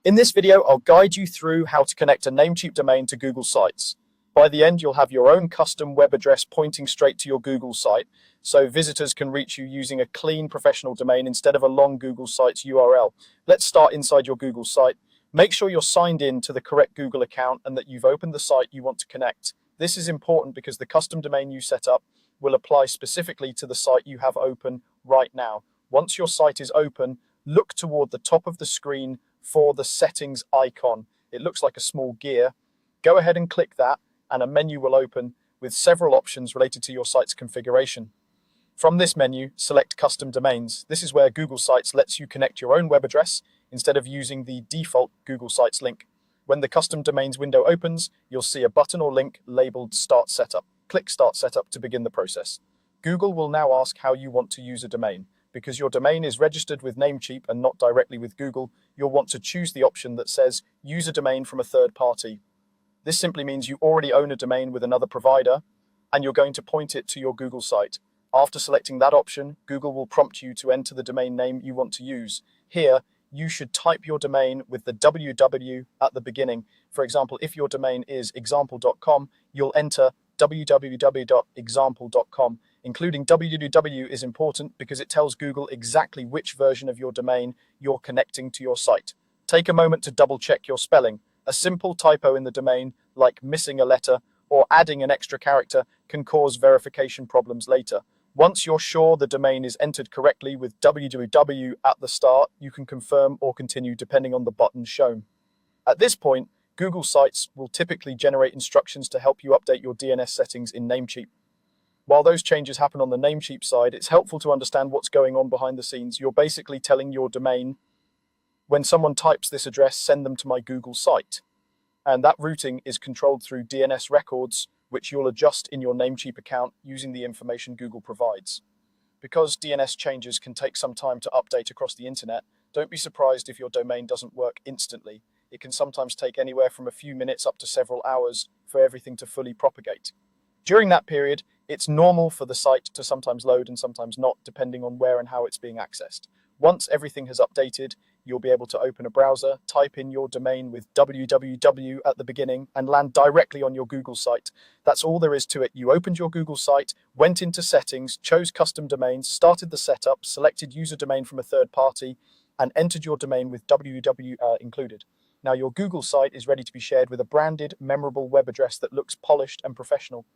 In this video, I'll guide you through how to connect a Namecheap domain to Google Sites. By the end, you'll have your own custom web address pointing straight to your Google site, so visitors can reach you using a clean professional domain instead of a long Google Sites URL. Let's start inside your Google site. Make sure you're signed in to the correct Google account and that you've opened the site you want to connect. This is important because the custom domain you set up will apply specifically to the site you have open right now. Once your site is open, look toward the top of the screen for the settings icon. It looks like a small gear. Go ahead and click that, and a menu will open with several options related to your site's configuration. From this menu, select Custom Domains. This is where Google Sites lets you connect your own web address instead of using the default Google Sites link. When the Custom Domains window opens, you'll see a button or link labeled Start Setup. Click Start Setup to begin the process. Google will now ask how you want to use a domain. Because your domain is registered with Namecheap and not directly with Google, you'll want to choose the option that says Use a domain from a third party. This simply means you already own a domain with another provider, and you're going to point it to your Google site. After selecting that option, Google will prompt you to enter the domain name you want to use. Here, you should type your domain with the www at the beginning. For example, if your domain is example.com, you'll enter www.example.com. Including www is important because it tells Google exactly which version of your domain you're connecting to your site. Take a moment to double check your spelling. A simple typo in the domain, like missing a letter or adding an extra character, can cause verification problems later. Once you're sure the domain is entered correctly with www at the start, you can confirm or continue depending on the button shown. At this point, Google Sites will typically generate instructions to help you update your DNS settings in Namecheap. While those changes happen on the Namecheap side, it's helpful to understand what's going on behind the scenes. You're basically telling your domain, when someone types this address, send them to my Google site. And that routing is controlled through DNS records, which you'll adjust in your Namecheap account using the information Google provides. Because DNS changes can take some time to update across the internet, don't be surprised if your domain doesn't work instantly. It can sometimes take anywhere from a few minutes up to several hours for everything to fully propagate. During that period, it's normal for the site to sometimes load and sometimes not, depending on where and how it's being accessed. Once everything has updated, you'll be able to open a browser, type in your domain with www at the beginning, and land directly on your Google site. That's all there is to it. You opened your Google site, went into settings, chose custom domains, started the setup, selected use a domain from a third party, and entered your domain with www included. Now your Google site is ready to be shared with a branded, memorable web address that looks polished and professional.